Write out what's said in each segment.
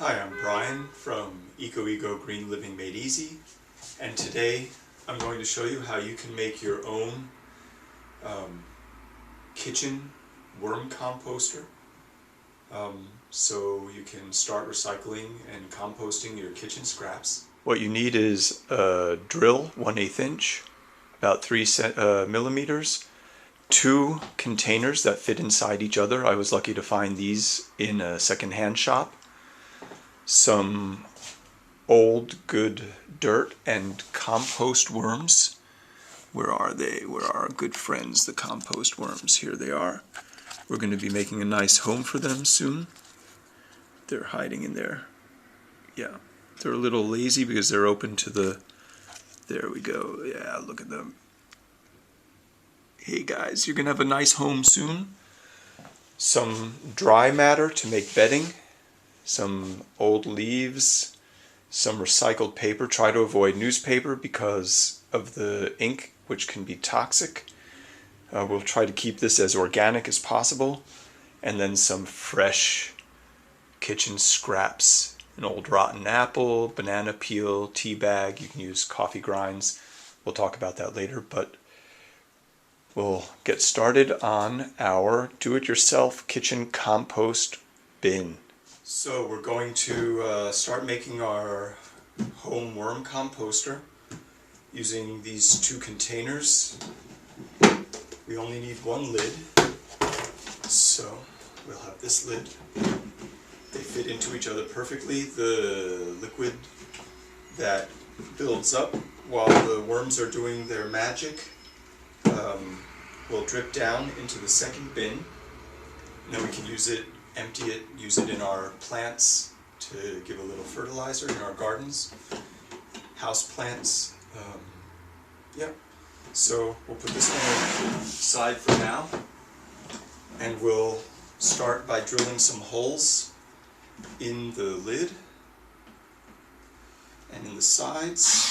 Hi, I'm Bryan from EcoEgo Green Living Made Easy, and today I'm going to show you how you can make your own kitchen worm composter so you can start recycling and composting your kitchen scraps. What you need is a drill, 1/8 inch, about 3 millimeters, 2 containers that fit inside each other. I was lucky to find these in a secondhand shop. Some old good dirt and compost worms. Where are they? Where are our good friends, the compost worms? Here they are. We're going to be making a nice home for them soon. They're hiding in there. Yeah, they're a little lazy because they're open to the... There we go. Yeah, look at them. Hey guys, you're going to have a nice home soon. Some dry matter to make bedding. Some old leaves, some recycled paper. Try to avoid newspaper because of the ink, which can be toxic. We'll try to keep this as organic as possible. And then some fresh kitchen scraps. An old rotten apple, banana peel, tea bag. You can use coffee grinds. We'll talk about that later, but we'll get started on our do-it-yourself kitchen compost bin. So we're going to start making our home worm composter using these 2 containers. We only need 1 lid, so we'll have this lid. They fit into each other perfectly. The liquid that builds up while the worms are doing their magic will drip down into the second bin. And then we can use it, empty it, use it in our plants to give a little fertilizer in our gardens, house plants. Yep. So we'll put this one aside for now, and we'll start by drilling some holes in the lid and in the sides.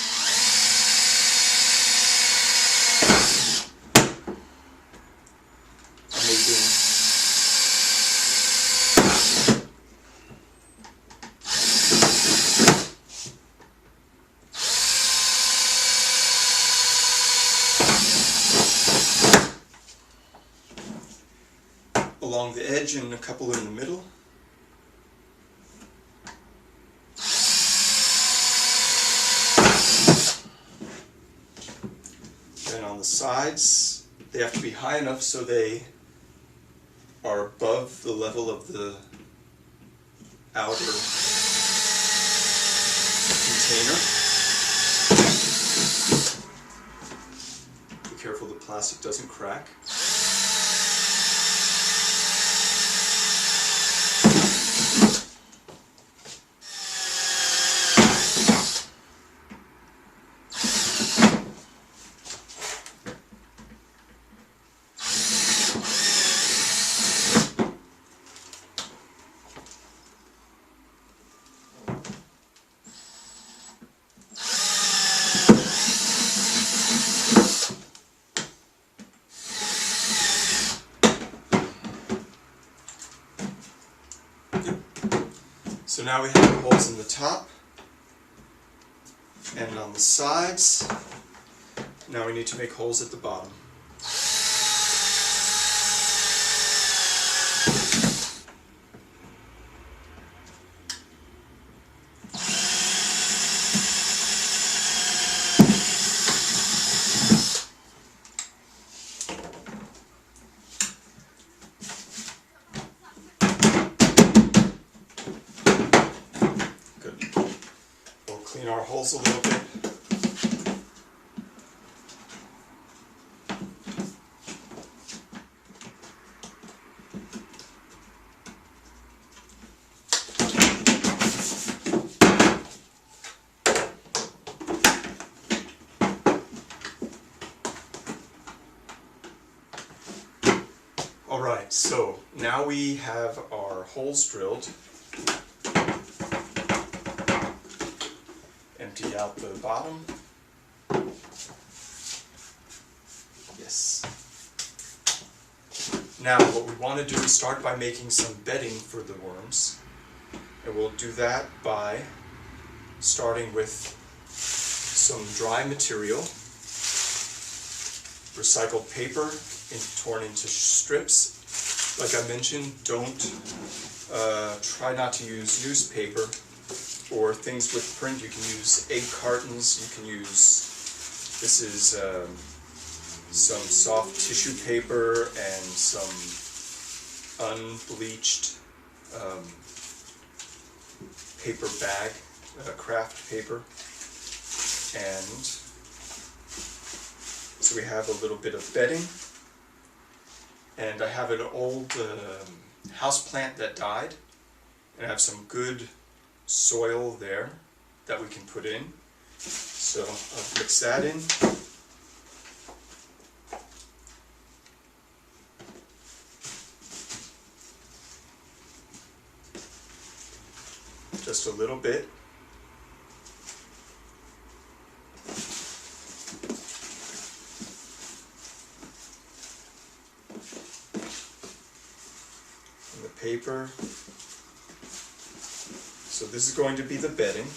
Along the edge and a couple in the middle. Then on the sides, they have to be high enough so they are above the level of the outer container. Be careful the plastic doesn't crack. So now we have holes in the top and on the sides. Now we need to make holes at the bottom. Clean our holes a little bit. Alright, so now we have our holes drilled. Empty out the bottom. Yes. Now what we want to do is start by making some bedding for the worms. And we'll do that by starting with some dry material, recycled paper torn into strips. Like I mentioned, try not to use newspaper or things with print. You can use egg cartons, you can use, this is some soft tissue paper and some unbleached paper bag, craft paper. And so we have a little bit of bedding, and I have an old house plant that died, and I have some good soil there that we can put in. So I'll mix that in. Just a little bit. And the paper. So this is going to be the bedding.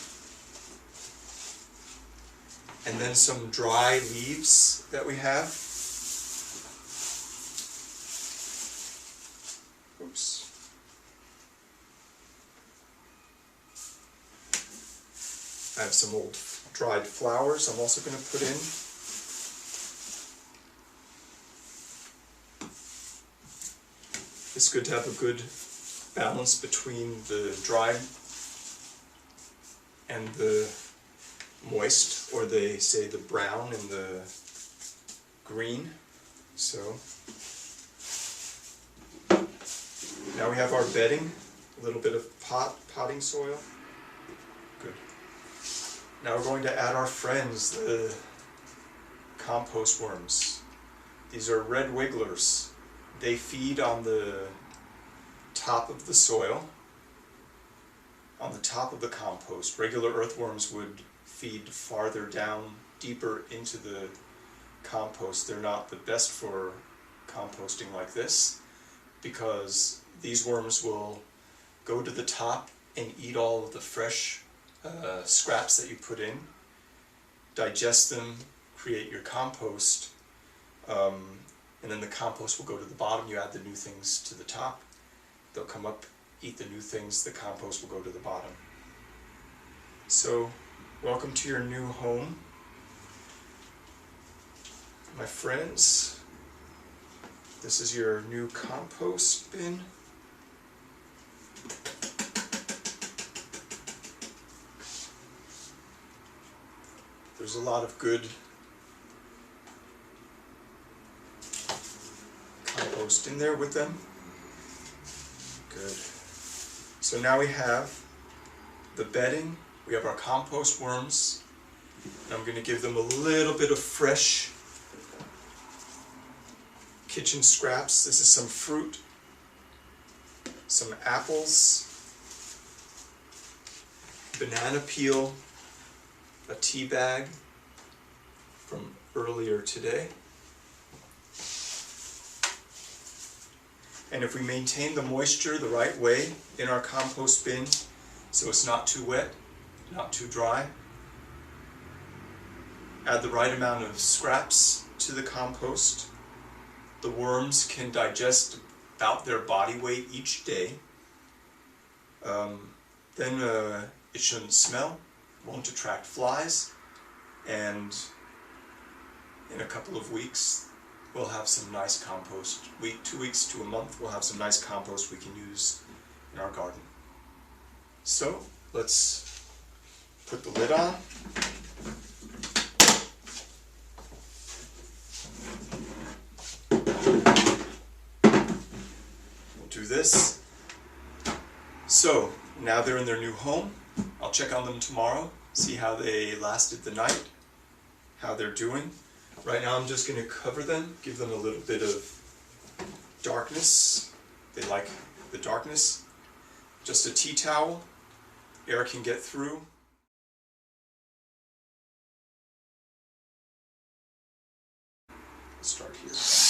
And then some dry leaves that we have. Oops. I have some old dried flowers I'm also going to put in. It's good to have a good balance between the dry and the moist, or they say the brown and the green. So now we have our bedding, a little bit of potting soil. Good. Now we're going to add our friends, the compost worms. These are red wigglers. They feed on the top of the soil, on the top of the compost. Regular earthworms would feed farther down, deeper into the compost. They're not the best for composting like this, because these worms will go to the top and eat all of the fresh scraps that you put in, digest them, create your compost, and then the compost will go to the bottom. You add the new things to the top. They'll come up, eat the new things, the compost will go to the bottom. So, welcome to your new home, my friends. This is your new compost bin. There's a lot of good compost in there with them. Good. So now we have the bedding, we have our compost worms, and I'm going to give them a little bit of fresh kitchen scraps. This is some fruit, some apples, banana peel, a tea bag from earlier today. And if we maintain the moisture the right way in our compost bin, so it's not too wet, not too dry, add the right amount of scraps to the compost, the worms can digest about their body weight each day. Then it shouldn't smell, won't attract flies, and in a couple of weeks we'll have some nice compost. 2 weeks to a month we'll have some nice compost we can use in our garden. So let's put the lid on. We'll do this. So now they're in their new home. I'll check on them tomorrow, see how they lasted the night, how they're doing. Right now I'm just going to cover them, give them a little bit of darkness. They like the darkness. Just a tea towel, air can get through. Let's start here.